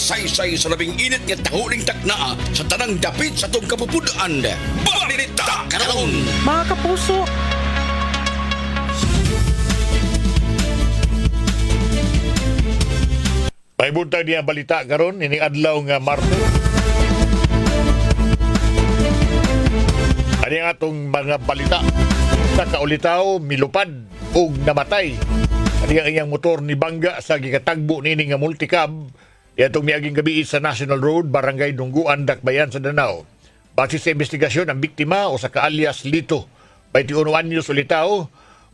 saysay sa labing init nga tahuling takna sa tanang dapit sa tong kapupudaan. Balita karon! Mga kapuso, May buntag niya balita karon ini adlaw nga Martes. Ani ang atong mga balita sa kaulitaw milupad ug namatay. Ani ang iyang motor ni bangga sa gikatagbo nini nga multicab atong miaging gabi sa National Road, Barangay Dungguan, Dakbayan sa Danao. Base sa investigasyon, ang biktima usa ka alias Lito, 21 anyos ulitaw,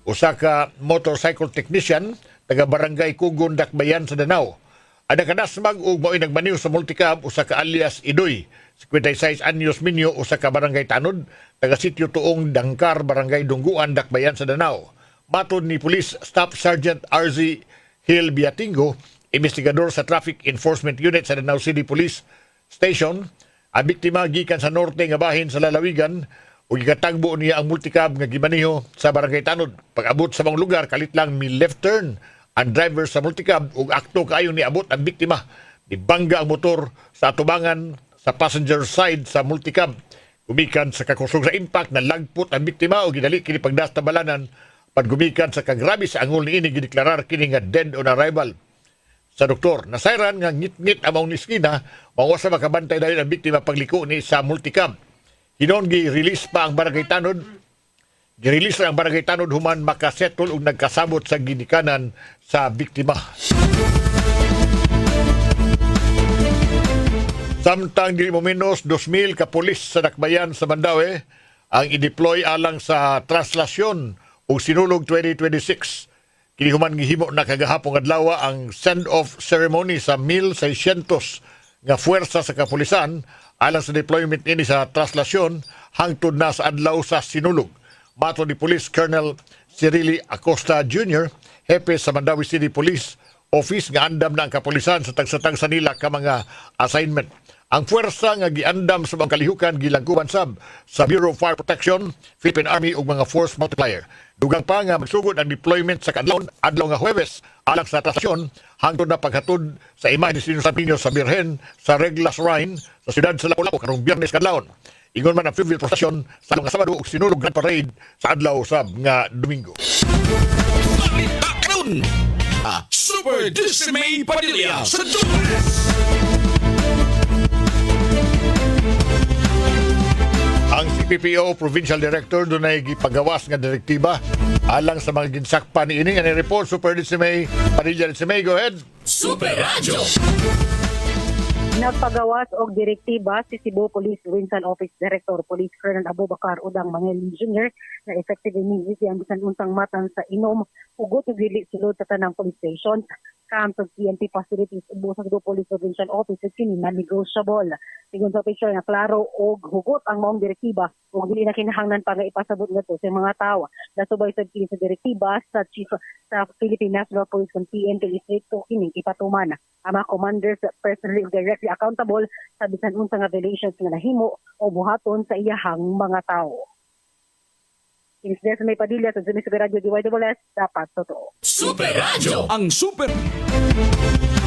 usa ka motorcycle technician taga Barangay Kugon, Dakbayan sa Danao. Ada kanasmag ug mao'y nagmaniw sa multicab usa ka alias Idoy, 56 anyos minyo, usa ka Barangay Tanod, taga Sitio Tuong, Dangkar, Barangay Dungguan, Dakbayan sa Danao. Matod ni Police Staff Sergeant RZ Hill Biatingo, investigador sa Traffic Enforcement Unit sa Danao City Police Station, ang biktima gikan sa norte nga bahin sa Lalawigan ug gikatagbo niya ang multicab nga gimaniho sa Barangay Tanod. Pag-abot sa mga lugar, kalit lang mi left turn ang driver sa multicab ug akto kaayo ni abot ang biktima. Nibangga ang motor sa atubangan sa passenger side sa multicab. Gumikan sa kakusog sa impact na lagpot ang biktima ug gidali kini pagdas ta balanan paggumikan sa kagrabe sa angol niini gideklarar kini nga dead on arrival. Sa doktor, nasayran nga ngit-ngit among niskina, mawa sa makabantay dahil ang biktima pagliko ni sa multicab. Hinon gi-release pa ang Barangay Tanod. Gi-release ang Barangay Tanod human makasettle ug nagkasabot sa ginikanan sa biktima. Samtang dili mo menos 2,000 ka pulis sa Dakbayan sa Mandaue ang i-deploy alang sa traslasyon o sinulog 2026. Kini human gihimo na kagahapon adlaw ang send-off ceremony sa 1,600 nga fuwersa sa kapulisan alang sa deployment ini sa traslasyon hangtod na sa adlaw sa sinulog. Mato ni Police Colonel Cirili Acosta Jr., hepe sa Mandaue City Police Office nga andam na ang kapulisan sa tagsa-tagsa nila ka mga assignment. Ang puwersa nga giandam sa mga kalihukan gilangkuban sab sa Bureau of Fire Protection, Philippine Army ug mga force multiplier. Dugang pa nga magsugod ang deployment sa adlaw nga Huwebes alang sa traslasyon hangtod na paghatod sa imahe ni Sino San Pino sa Birhen sa Reglas Shrine sa siyudad sa Lapu-Lapu karong Biyernes kadlawon. Ingon man ang civil procession sa mga Sabado ug sinulog grand parade sa adlaw sab nga Domingo. Balita karon! Super Dismay Padilla sa Diyos! Ang CPPO Provincial Director dunay gipagawas nga direktiba alang sa mga ginsakpan niini nga ni-report Super Dismay Padilla. Dismay, go ahead. Super Radio! nagpagawas og direktiba si Cebu Police Provincial Office Director Police Colonel Abubakar Udang Mangel Jr. na effective immediately ang bisan unsang matan sa inom ugot ug dili sulod sa tanang police stations camp of PNP facilities ubo sa Cebu Police Provincial Office kini non-negotiable. Sigon sa official na klaro og hugot ang maong direktiba ug dili na kinahanglan pa nga ipasabot ngadto sa mga tawo. Nasubay sa kini sa direktiba sa Chief sa Philippine National Police kung PNP Distrito kini ipatuman ang mga commanders personally directly accountable sa bisan unsa nga violations nga nahimo o buhaton sa iyahang mga tawo. Kini sa may Padilla sa Super Radio DYWS dapat totoo. Super Radio, ang super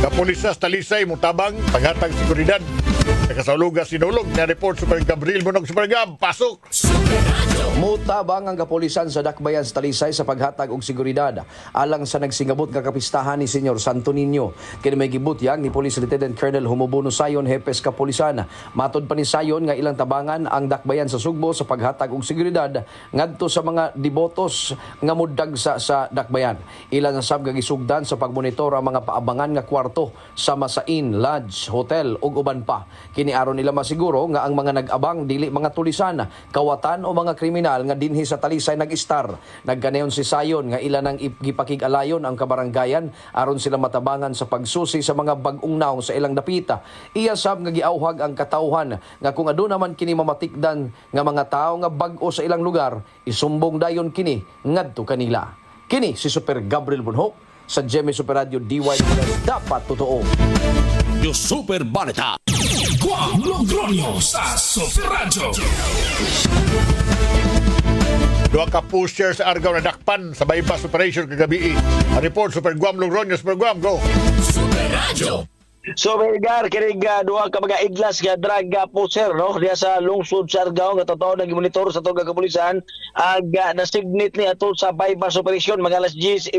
Kapulisas Talisay mutabang paghatag seguridad sa kasaulugan sinulog na report Super Gabriel Monog. Super Gab, pasok! Super Radio. Mutabang ang kapulisan sa Dakbayan sa Talisay sa paghatag og seguridad alang sa nagsingabot nga kapistahan ni Senyor Santo Niño. Kini may gibutyag ni Police Lieutenant Colonel Humubuno Sayon, Hepes Kapulisan. Matod pa ni Sayon nga ilang tabangan ang Dakbayan sa Sugbo sa paghatag og seguridad ngadto sa mga dibotos nga mudagsa sa Dakbayan. Ilang sab gisugdan sa pagmonitor ang mga paabangan nga kwarto sa Masain, Lodge, Hotel ug uban pa. Kini aron nila masiguro nga ang mga nag-abang dili mga tulisan, kawatan o mga kriminal nga dinhi sa Talisay nag-istar. Nagkanayon si Sayon nga ilan ang gipakig-alayon ang kabaranggayan aron sila matabangan sa pagsusi sa mga bag-ong naong sa ilang dapita. Iya sab nga giauhag ang katawhan nga kung aduna man kini mamatikdan nga mga tawo nga bag-o sa ilang lugar, isumbong dayon kini ngadto kanila. Kini si Super Gabriel Bunhok sa GMA Super Radio DYWS dapat totoo. Yung Super Balita. Guam Logronyo sa Super Radio. Duha ka pushers sa Argao na dakpan sa bypass operation kagabi. Ang report Super Guam Logronyo. Super Guam, go! Super Radio. So Melgar kinig duha ka mga iglas nga drug poser no diya sa lungsod sa Argao nga totoo nag-monitor sa tuga kapulisan ag nasignit ni ato sa bypass operation mga alas 10:30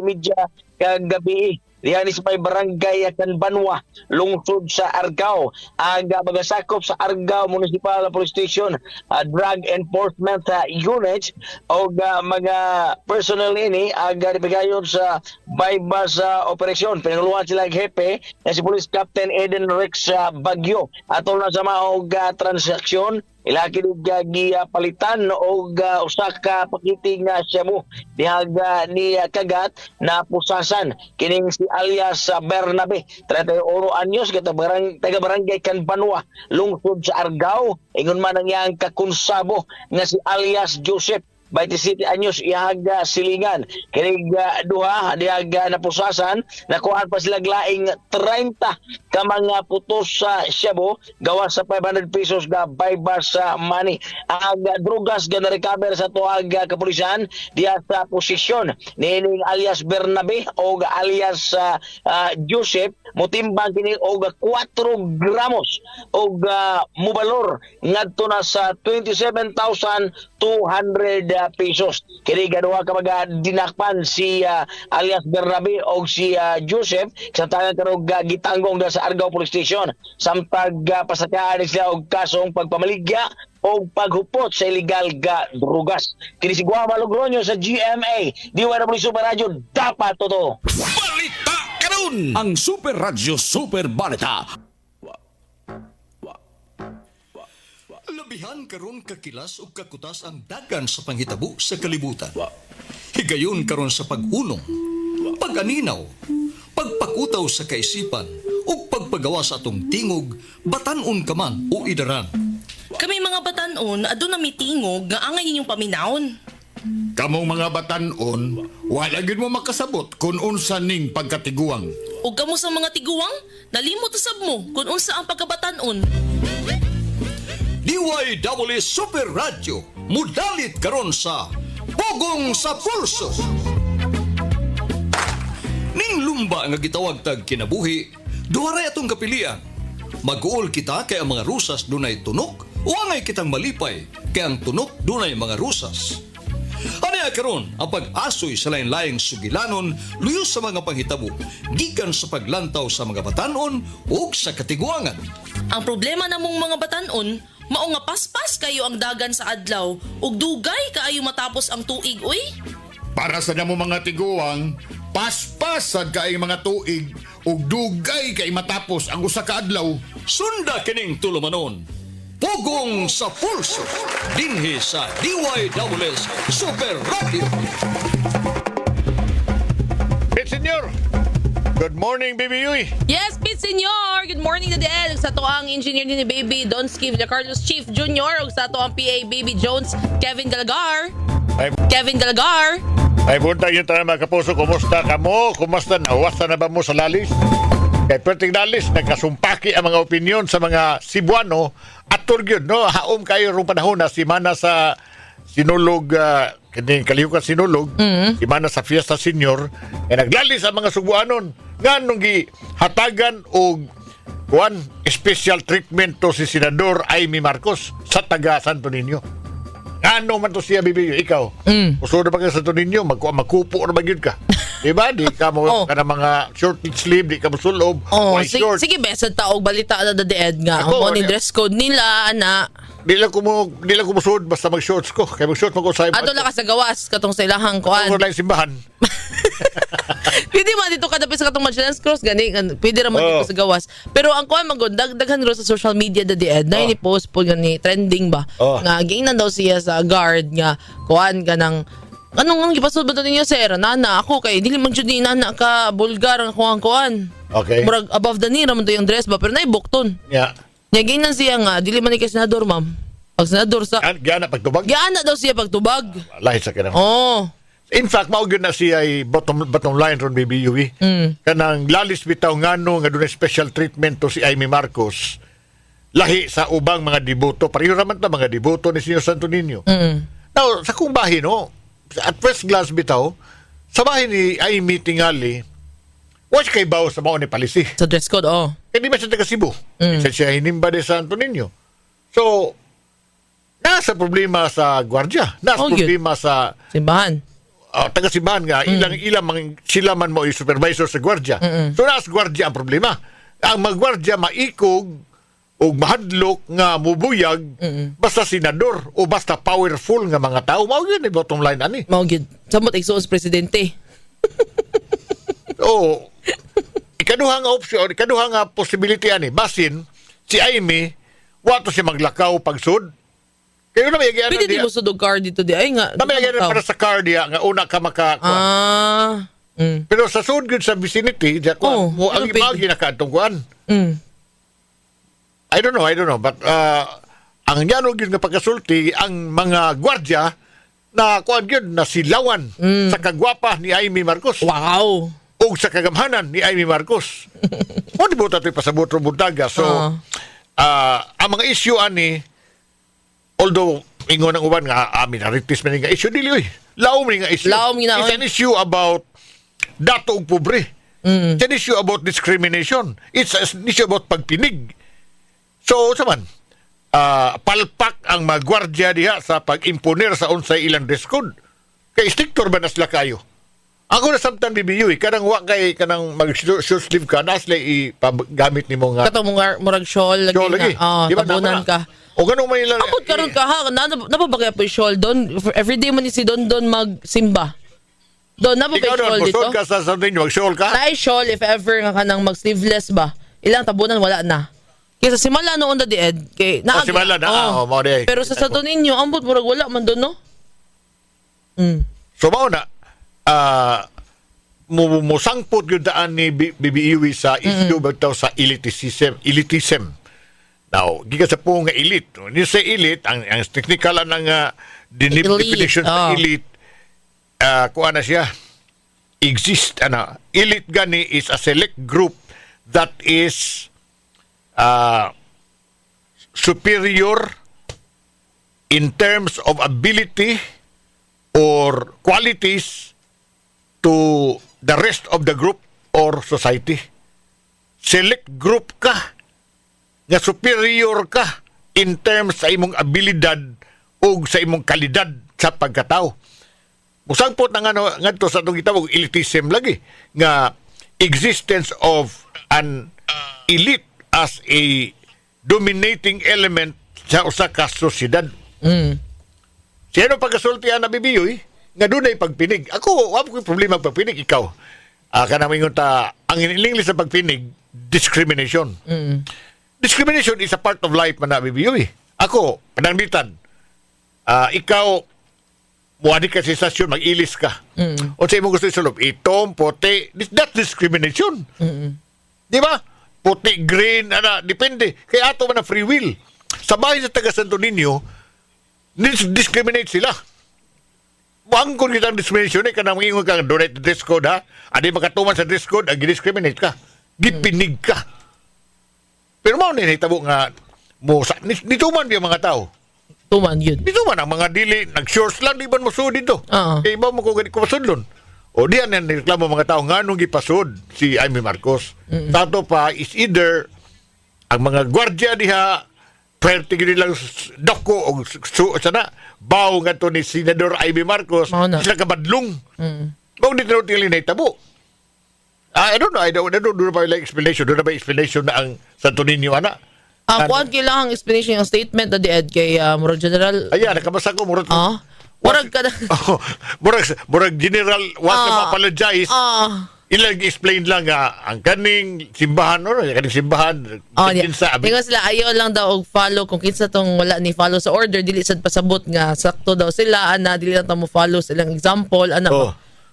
kag gabi. Diyan is may barangay Canbanwa, lungsod sa Argao. Ang magasakop sa Argao Municipal Police Station, Drug Enforcement Unit o mga personnel ini aga nipigayon sa bypass operasyon. Pinanguluhan sila ang hepe na si Police Captain Eden Rex Bagyo. Atol na sa maog transaksyon ilaki gi palitan og usa ka pakiting nga siya mo dihaga ni kagat na pusasan kining si alias Bernabe 31 anyos taga barangay Canbanwa lungsod sa Argao ingon man ang iyang kakonsabo nga si alias Joseph 27 anyos ihaga silingan kinig duha dihaga napusasan nakuha pa sila laing 30 ka mga putos sa shabu gawas sa 500 pesos ga bypass sa money ang drugas ga na-recover sa tuwag kapulisan diya sa posisyon nining alias Bernabe o alias Joseph mutimbang kini og 4 gramos og mubalor ngadto na sa 27,200 pesos. Kini gaduha ka mga dinakpan si alias Bernabe o si Joseph sa tangan karong gitanggong sa Argao Police Station. Samtag pasakaan sila og kasong pagpamaligya o paghupot sa illegal ga drugas. Kini si Guama Logroño sa GMA. DYW Super Radio dapat totoo. Balita karon. Ang Super Radio Super Balita. Labihan karon kakilas ug kakutas ang dagan sa panghitabo sa kalibutan. Higayon karon sa pag-unong, pag-aninaw, pagpakutaw sa kaisipan ug pagpagawa sa atong tingog, batan-on ka man o idaran. Kami mga batanon, aduna mi tingog nga angay ninyong paminawon. Kamong mga batanon, wala gid mo makasabot kung unsa ning pagkatiguang. Ug kamo sa mga tiguwang, nalimot usab mo kung unsa ang pagkabatanon. DYW Super Radio, mudalit karon sa Pugong sa Pulso. Ning lumba nga gitawag tag kinabuhi, duharay atong kapilian. Mag-uol kita kay ang mga rusas dunay tunok, o angay kitang malipay kay ang tunok dunay mga rusas. Aniya karon ang pag-asoy sa lain-laing sugilanon luyo sa mga panghitabo, gikan sa paglantaw sa mga batanon o sa katiguangan. Ang problema namong mga batanon, mao nga paspas kayo ang dagan sa adlaw ug dugay kaayo matapos ang tuig uy. Para sa namo mga tiguang, paspasad kay mga tuig ug dugay kay matapos ang usa ka adlaw. Sunda kining tulumanon. Pugong sa Pulso. Dinhi sa DYWS Super Radio. Senyor, good morning, Baby Yui. Yes, Pete Senyor. Good morning na din. Sa to ang engineer ni Baby Donski de Carlos Chief Jr. ug sa to ang PA Baby Jones Kevin Galagar. Ay bunta yun tayo mga kapuso. Kumusta ka mo? Kumusta nawasta na ba mo sa lalis? Kay perting lalis, nagkasumpaki ang mga opinyon sa mga Cebuano at turgyod, no? Haom kayo rong panahon na si Mana sa sinulog, kining kalihukan sinulog, si Mana sa Fiesta Senior, naglalis ang mga Cebuanon nga nung hatagan o special treatment to si Senador Amy Marcos sa taga Santo Niño. Ano man to siya, Bibi, ikaw? Uso na ba ka sa Santo Niño? Magkupo na ba yun ka? Diba? Di ka mo ka na mga short sleeve, di ka mo sulob, white short. Sige, besad taog balita na dadeed nga. Ako, ni dress code nila, ana. Di lang ko musud basta mag-shorts ko. Kaya mag-shorts mo ko sa Ato lang ka sa gawas, katong sa ilahang kuan. Ako lang simbahan. Pwede man dito kadapit sa katong Magellan's Cross, gani. Pwede raman dito sa gawas. Pero ang kuan, daghan ro sa social media dadeed, na ini-post po gani, trending ba? Nga, gingnan daw siya sa guard nga, kuan ka ng anong gipasod ba ninyo, sir? Nana, ako kay dili man jud ni nana ka bulgar ang kuan. Okay. Murag above the knee raman to yung dress ba, pero naibukton. Yeah. Nya gingnan siya nga dili man ni kay senador, ma'am. Pag senador sa Gana pagtubag? Giana daw siya pagtubag. Lahi sa kinang. Oh. In fact, mao gyud na siya ay bottom line ron, Baby Yui. Kanang lalis bitaw ngano nga dunay special treatment to si Amy Marcos. Lahi sa ubang mga deboto. Pareho raman ta mga deboto ni Senyor Santo Niño. Now, sa kung bahin, no? At first glance bitaw, sa bahay ni Amy tingali, Wa siya kay bawo sa mao ni policy. Sa dress code, Kaya di ba siya taga Cebu? Siya hinimba de Santo Niño. So, nasa problema sa gwardiya. Nasa Oh, yun. problema sa Simbahan. taga-simbahan nga. Ilang sila man mo supervisor sa gwardiya. So, nasa gwardiya ang problema. Ang magwardya maikog o mahadlok nga mubuyag basta senador o basta powerful nga mga tao. Mao yun ang bottom line ani. Maugid. Samot igsuos presidente. Oo. Ikaduha nga option, ikaduha nga possibility ani. Basin, si Amy, wato siya maglakaw pagsud. Kayo na may agyan Pwede di mo sudog car dito di. Ay nga. na may agyan para sa car diya nga una ka maka... Pero sa sud gyud sa vicinity, diya ko, mo ang ano imagi na kaadtong kuan. I don't know, but ang yanog yun nga pagkasulti, ang mga gwardya na kuan yun, na silawan sa kagwapa ni Amy Marcos. Wow. O sa kagamhanan ni Amy Marcos. O di ba ito pasabot buntaga. So, ang mga issue ani, although ingon ang uban nga, minorities man nga issue, dili oy. Laom nga issue. It's an issue about dato ug pobre. It's an issue about discrimination. It's an issue about pagpinig. So, saman, palpak ang mga gwardya diha sa pag-imponer sa unsay ilang dress code. Kay strictor ba na sila kayo? Ako na samtang bibiyo, kanang wa kay kanang mag-short sleeve ka, na sila ipagamit ni mo nga. Kato murag shawl lagi na. Di ba, Tabunan ka. O ganun man nila. Abot karon ka ha. Napabagay po yung shawl doon. Everyday man ni si Don magsimba. Doon, napabay Ikaw shawl doon, dito. ka sa something, mag-shawl ka? Naay shawl if ever nga kanang mag-sleeveless ba. Ilang tabunan wala na. Kaya sa Simala noon da di Ed. Simala na. Mao di. Pero sa Santo Niño, ambot murag wala man doon, no? So mao na, musangpot yung daan ni BBUE sa issue bitaw sa elitism. Now, giga sa po nga elite. Ni sa elite, ang technical ng definition sa elite, kuha na siya, elite gani is a select group that is superior in terms of ability or qualities to the rest of the group or society. Select group ka nga superior ka in terms sa imong abilidad o sa imong kalidad sa pagkatao. Musangpot na ngadto sa itong gitawag elitism lagi nga existence of an elite as a dominating element sa usa ka sosyedad. Sino pagkasultihan na bibiyoy nga dunay pagpinig. Ako, wala ko problema pagpinig. Ikaw, kanang mingon ta, ang English sa pagpinig, discrimination. Discrimination is a part of life man na bibiyoy. Ako, pananglitan, ikaw, muwadi ka sa stasyon, mag-ilis ka. O sa imong gusto isulop, itom, puti, that's discrimination. Di ba? Puti, green, depende. Kaya ato man na free will. Sa bahay sa taga Santo Niño, discriminate sila. Buangkon kita ang discrimination kanang ingon ka donate dress code ha. Adi makatuman sa dress code, discriminate ka. Gipinig ka. Pero mao ni hitabo nga nituman biya mga tao. Tuman yun. Nituman ang mga dili nag-shorts lang di ba mo sud dito. Kay iba mo ko gani ko pasudlon. O diyan ang reklamo mga tao nganong gipasud si Amy Marcos. Tato pa is either ang mga gwardiya diha pwerte nilang doko o sana bawo nga to ni Senador Amy Marcos sila kabadlong. Bawo ni tinutili na itabo. I don't know. I don't know ba like explanation. Doon na ba explanation na ang Santo Niño, ana? Kuan kailangan explanation yung statement na di Ed kay Murag General. Ayan, nakabasa ko. Murag ka na. Murag General want to apologize. Ilang explain lang ang kaning simbahan kaning simbahan Tinga sila ayaw lang daw og follow kung kinsa tong wala ni follow sa order dili sad pasabot nga sakto daw sila dili lang ta mo follow silang example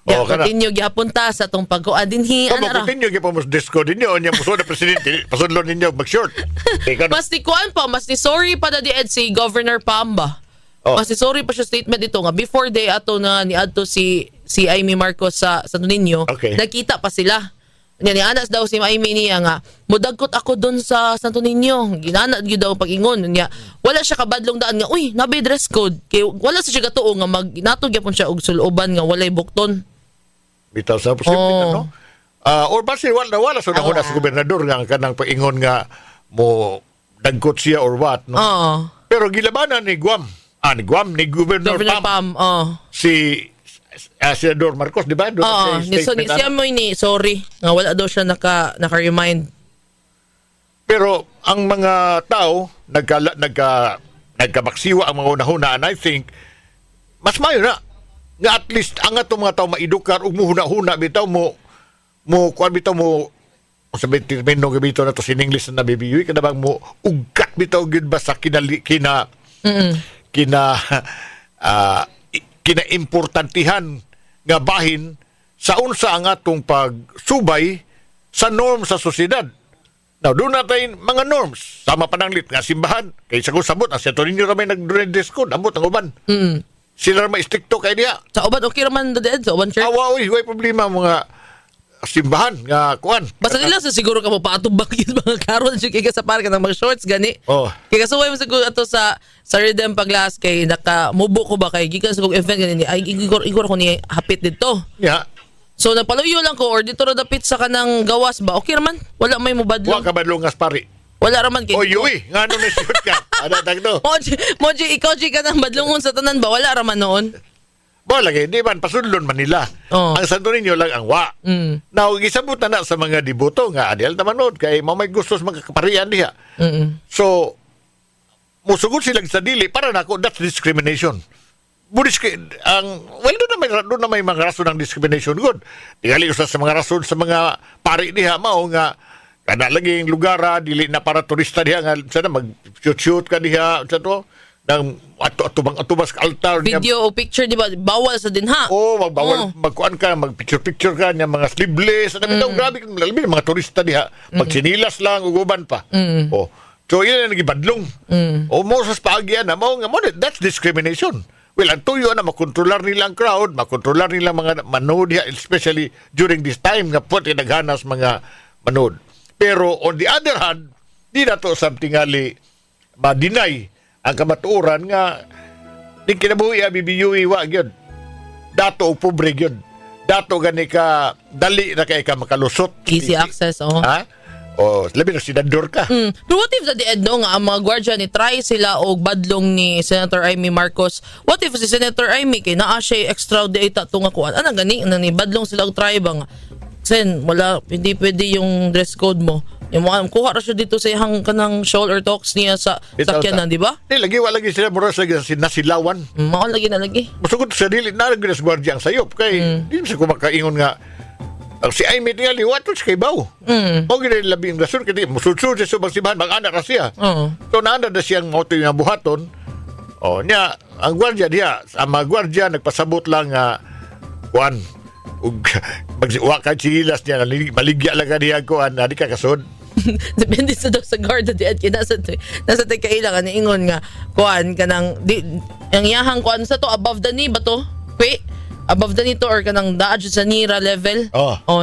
continue gyapon ta sa tong pagkuan dinhi continue gyapon mo disco dinyo nya muso na presidente pasudlon ninyo mag-short. Mas ni kuan pa mas ni sorry pa da di Ed si Governor Pamba. Mas ni sorry pa siya statement dito nga before day ato na niadto si Amy Marcos sa Santo Niño, nakita pa sila. Ni anas daw si Amy niya nga, mudagkot ako doon sa Santo Niño. Ginana gyud daw pag-ingon niya. Wala siya kabadlong daan nga, uy, nabi dress code. Kay wala siya gatuo nga natog gyapon siya og suloban nga walay bukton. Bitaw sa posible no. Or basi wala so nahuna sa gobernador nga kanang paingon nga mo dagkot siya or what, no? Oo. Pero gilabanan ni Guam. Ni Governor Governor Pam. Pam. Si Senador Marcos, di ba? Doon Oo. sa statement, Siya mo ni sorry nga wala daw siya naka-remind. Pero ang mga tao nagkamaksiwa ang mga una-huna, and I think mas mayo na nga at least ang atong mga tao maedukar ug muhuna-huna bitaw mo sabi termino gabito na to sin English na nabibiyoy kada bang mo ugat bitaw gyud ba sa kina importantihan nga bahin sa unsa ang atong pagsubay sa norm sa sosyedad. Now, doon natin mga norms. Sama pananglit nga simbahan. Kaya sa sabot, ang Santo Niño ramay nag-dress code. Ambot ang uban. Sila ramay stricto kay niya. Sa uban, okay naman dead sa uban church. Way problema mga simbahan nga kuan. Basta nila sa siguro ka mo paatubang yung mga karon siya kaya sa park ng mga shorts gani. Oh. Kaya kasuway mo siguro ato sa Rhythm Paglas kay nakamubo ko ba kay gikan sa kong event gani ay igor ko ni hapit dito. Yeah. So nagpaluyo lang ko or dito ra dapit sa kanang gawas ba. Okay raman. Wala may mobadlo. Wa ka badlongas pari. Wala raman kay. O yuwi, ngano ni shoot ka. Ada tagdo. Moji ikaw ka nang badlongon sa tanan ba? Wala raman noon. Ba lagi, di man pasudlon man nila. Oh. Ang Santo Niño lang ang wa. Now, gisabot na sa mga diboto nga adel tamanod kay may gusto sa mga kaparian diha. So, musugod silang sa dili para nako that's discrimination. Doon na may mga rason ng discrimination good. Tingali usa sa mga rason sa mga pari diha mao nga kada laging lugar dili na para turista diha nga sana mag-shoot ka diha sa to nang atubas ka altar video o picture di ba bawal sa dinha. Magbawal magkuan ka magpicture ka niya mga sleeveless daw grabe labi mga turista diha magsinilas lang uguban pa. So yun ang nagibadlong. Mo sa paagyan na mo that's discrimination. Well, ang tuyo na makontrolar nila ang crowd, makontrolar nila mga manood, especially during this time nga po tinaghanas mga manood. Pero on the other hand, di na to something ali ma-deny ang kamatuoran nga di kinabuhi bibiyuhi wa gyud. Dato og pobre gyud. Dato gani ka dali na kay ka makalusot. Easy access Ha? Labi na sinador ka. Pero what if sa di nga ang mga gwardya ni try sila og badlong ni Senator Amy Marcos? What if si Senator Amy kay naa siya extra data to nga kuan? Ana gani ni badlong sila og try ba nga? Sen wala hindi pwede yung dress code mo. Yung mga kuha ra siya dito sa ihang kanang shawl or talks niya sa sakyanan, di ba? Di lagi wala lagi sila mura sa nasilawan. Mao lagi na lagi. Masugod sa dili na lagi sa gwardya ang sayop kay di sa kumakaingon nga ang si Amy tingali watos kay baw. Mo gid labing rason kay musudsud sa subang simbahan mag-anak ra siya. So naanda na siyang moto yung buhaton. Nya ang gwardya diha, ang mga gwardya nagpasabot lang nga kuan ug magsiwa ka chilas niya maligya lang diha kuan di ka kasod. Depende sa daw sa guard at nasa tay kailangan ni ingon nga kuan kanang ang yahang kuan sa to above the knee ba to? Above the knee to or kanang daad sa nira level.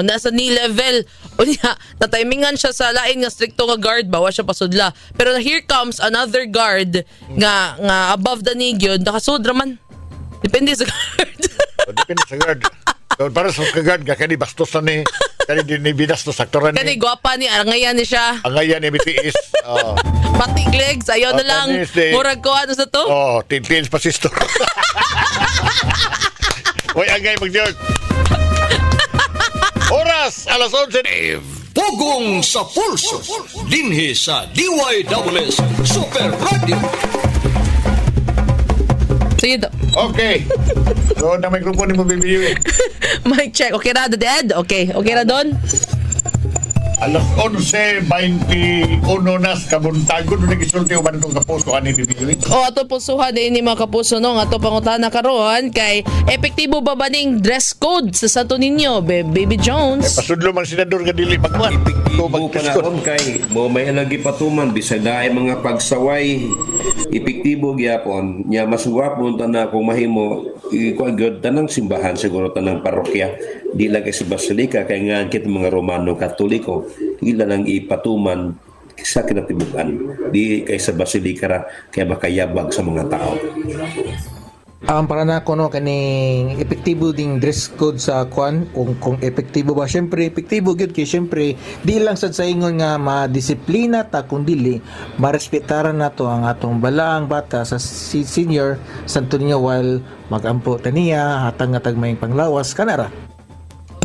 Nasa knee level. O niya, natimingan siya sa lain nga stricto nga guard, bawa siya pasudla. Pero here comes another guard nga above the knee gyud, nakasudra man. Depende sa guard. Depende sa guard. So, para sa guard nga kani bastos na ni kani din ni binastos saktoran ni. Kani gwapa ni angayan ni siya. Angayan ni BTS. Patik legs, ayaw na lang. Murag ko ano sa to? Tinpils pa sister. Hoy, angay mag-jog. Oras, alas 11. Pugong sa pulso. Dinhi sa DYWS Super Radio. Sige daw. Okay. So, na microphone mo bibiyuin. Mic check. Okay na, Dad? Okay na doon? Alas 11:21 na sa kabuntagon nung nagisulti uban itong kapuso ani bibiyuin. Ato pusuhan din ni mga kapuso no, ato pangutana karon kay epektibo ba baning dress code sa Santo Niño, Baby Jones? Pasudlo man senador nga dili magkuan. Epektibo panahon kay mo may alagi patuman bisag daay mga pagsaway epektibo gyapon nya masuwap mo na kung mahimo ikuan gyud tanang simbahan siguro tanang parokya di lang kay sa basilika kay nga kit mga Romano Katoliko ila lang ipatuman sa kinatibukan di kay sa basilika ra kay makayabag sa mga tao. Para na ko no kaning epektibo ding dress code sa kwan kung epektibo ba syempre epektibo gyud kay syempre di lang sad sa ingon nga madisiplina ta kun dili marespetaran nato ang atong balaang bata sa senior Santo Niño while magampo taniya hatang nga tagmayng panglawas kanara.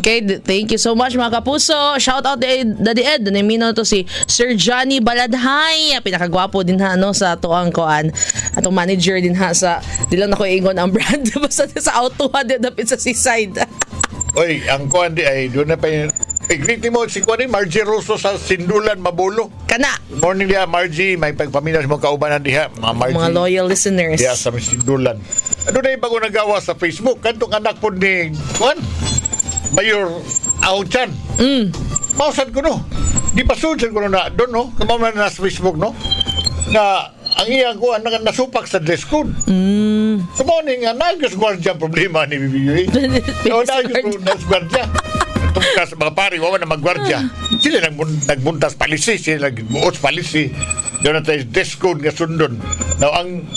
Okay, thank you so much mga kapuso. Shout out Daddy Ed. Namino to si Sir Johnny Baladhay. Pinakagwapo din ha no sa tuang koan. Atong manager din ha sa di lang nako ingon ang brand basta sa auto ha dapit sa seaside. Oy, ang koan di ay doon na pa yun. Greet mo si Kuan Margie Rosso sa Sindulan Mabulo. Kana. Good morning dia Margie, may pagpaminas mo kaubanan diha mga Margie. Mga loyal listeners. Diha sa Sindulan. Ano na yung bago nagawa sa Facebook? Kantong anak po ni Kuan Mayor Auchan. Mausan ko no. Di pa sunod ko na doon no. Kamaman na sa Facebook no. Na ang iyang ko nasupak sa dress code. Sa morning nga nagos gwardiya problema ni BBUA. So nagos gwardiya. Tungkas mga pari wawa na magwardya. Sila nagbuntas palisi, sila nagbuos palisi. Doon na tayo dress code nga sundon. Now ang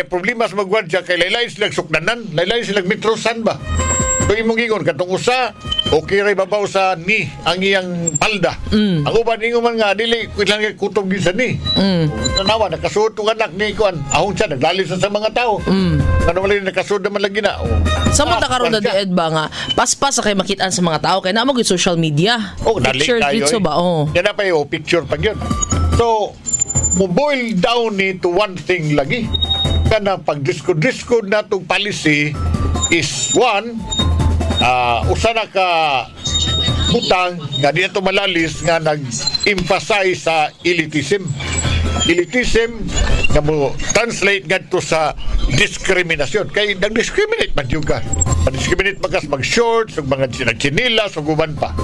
problema sa magwardya kay laylay silang sukdanan, laylay silang metrosan ba? Kung imong ingon katong usa okay ray babaw sa ni ang iyang palda. Ang uban ingon man nga dili lang kutob gyud sa ni. Tanawa nakasuot tong anak ni kuan ahong siya naglalis sa mga tao. Kano wala nakasuot naman lagi na. Samot na karon na Ed ba nga paspas sa kay makitaan sa mga tao kay na mo gyud social media. Picture dito ba Yan na pa yung picture pa yun. So mo boil down ni to one thing lagi. Kanang pag-discode na itong policy is one, usa na ka butang nga di ito malalis nga nag-emphasize sa elitism. Elitism na mo translate nga ito sa diskriminasyon. Kaya nag-discriminate man yung ka. Nag-discriminate magkas mag-shorts, mga sinagchinilas, uguman pa.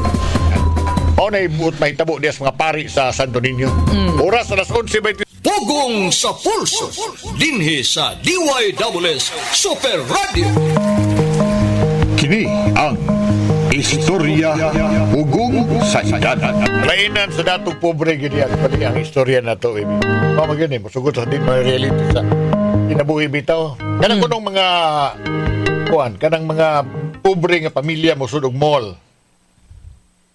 O na ibuot mahitabo niya sa mga pari sa Santo Niño. Oras alas 11:20. Pugong sa pulso. Dinhi sa DYWS Super Radio. Kini ang istorya Pugong sa Edad. Lainan sa datong pobre ganyan. Pati ang istorya na ito. Mamagyan masugot sa din mga reality sa kinabuhi bitaw. Kanang kunong mga kanang mga pobre nga pamilya mo sudog mall.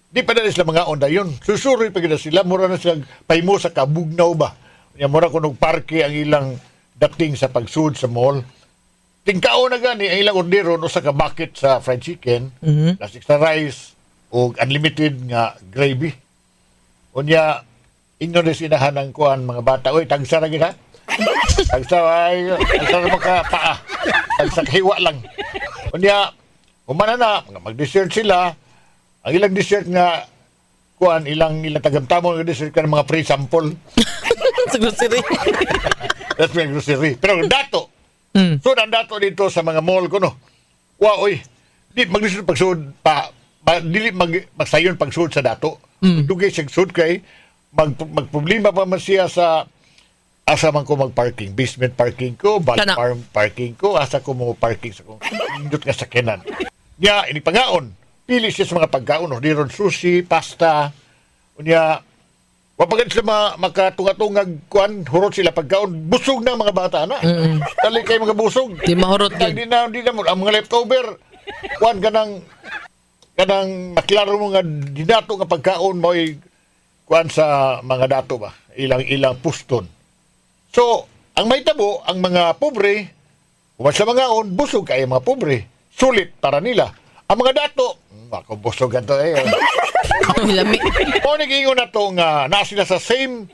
Di pa na sila mga onda yun. Susuri pa gina sila. Mura na silang pahimo sa kabugnaw ba. Mura kunog parke ang ilang dating sa pagsud sa mall. Tingkao na gani ang ilang ordero no sa kabakit sa fried chicken, plus extra rice, o unlimited nga gravy. Unya, ignorance inahan ng kuhan mga bata. Uy, tagsa na gina. Tagsa na makapaa. Tagsa hiwa lang. Unya, umana na, mag-dessert sila. Ang ilang dessert nga kuan ilang tagamtamo nga dessert ka ng mga free sample. Sa grocery. That's my grocery. Pero dato. So ang dato dito sa mga mall ko no. Oy. Di magdessert pagsud pa dili magsayon pagsud sa dato. Dugay siya sud kay magproblema pa man siya sa asa man ko magparking, basement parking ko, farm parking ko, asa ko mo parking sa kong indot nga sakyanan. Nya ini pangaon. Pili siya sa mga pagkaon, no? Diron sushi, pasta, unya, wapagad sila makatunga-tungag kuan, hurot sila pagkaon, busog na mga bata na. Dali kayo mga busog. Di mahurot yun. Di na, ang mga leftover, kuan, kanang naklaro mo nga, dinato nga pagkaon mo, kuan sa mga dato ba, ilang puston. So, ang may tabo, ang mga pobre, kung sa mga busog kayo mga pobre, sulit para nila. Ang mga dato, ako busog ganito Lami. O nag-ingon na to nga na sila sa same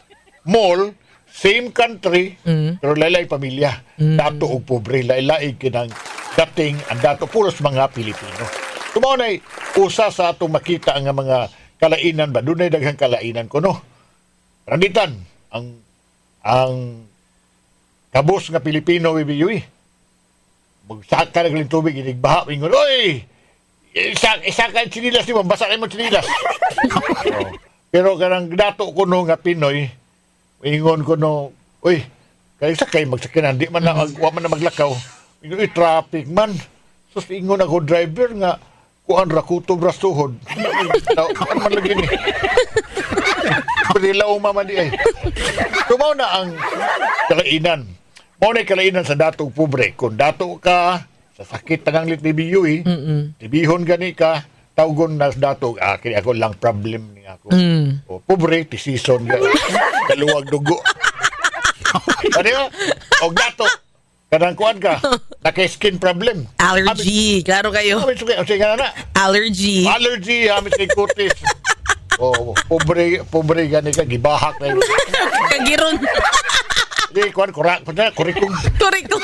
mall, same country, pero laylay pamilya. Dato o pobre, laylay kinang dating ang dato puros mga Pilipino. Tumaw na usa sa atong makita ang mga kalainan ba? Doon ay daghang kalainan ko no. Randitan, ang kabos nga Pilipino ibiyuy. Magsaka na galing tubig, inigbaha, ingon, oy! Isa ka sinilas ni mo, basa kayo mo sinilas. Pero kanang dato ko no nga Pinoy, ingon ko no, uy, kaya sa kayo magsakinan, di man na, man na maglakaw. Ingon, traffic man. Sus, ingon ako driver nga, kuan rakutob rastuhod. Kuan man lagi ni. Padilaw mama di ay. Tumaw na ang kalainan. Mao na kalainan sa dato ug pobre. Kung dato ka sa sakit tangang litbiyo tibihon gani ka tawgon na sa dato kini ako lang problem ni ako. O pobre tisison ga kaluwag dugo. Ano ba? Og dato kanang kuan ka naka-skin problem. Allergy. Klaro kayo. Sige na. Allergy. Allergy, amin sa kutis. Pobre gani ka, gibahak na yun. Kagiron. Di, kurikong. Kurikong.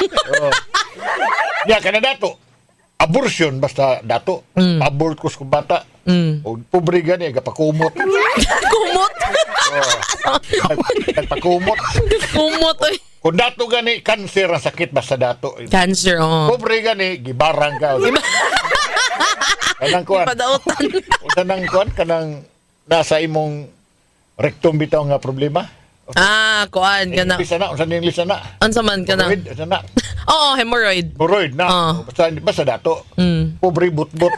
Ya, kana dato. Abortion, basta dato. Abort ko sa bata. O pobre gani, gapakumot. Kumot. Nagpakumot. Kumot, oy. Kung dato gani, cancer ang sakit basta dato. Cancer, oh. Pobre gani, gibarang ka. Kanang kuan. Padautan. Kanang kuan, kanang nasa imong rectum bitaw nga problema. Kuan ka na. English na, unsa English na? Unsa man ka na? Hemorrhoid, unsa na? Oo, hemorrhoid. Hemorrhoid na. Basta dato. Pobre but-but.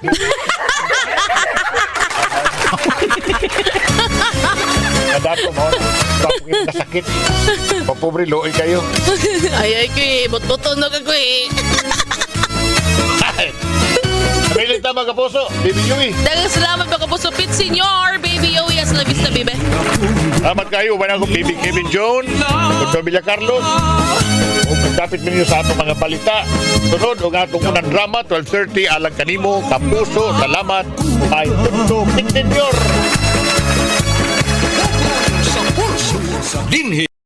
Dato mo. Kasakit. Pobre loy kayo. Ay, but-buton na ka Pilit na mga kapuso, Baby Yui. Dagang salamat mga kapuso, Pit Senior, Baby Yui, as la vista, baby. Salamat kayo, wala akong Baby Kevin Jones, Dr. Villa Carlos. O magdapit ninyo sa atong mga balita. Sunod, o atong unang drama, 12:30, alang kanimo, kapuso, salamat. Bye. Pit Senior. Sa pulso, sa dinhi.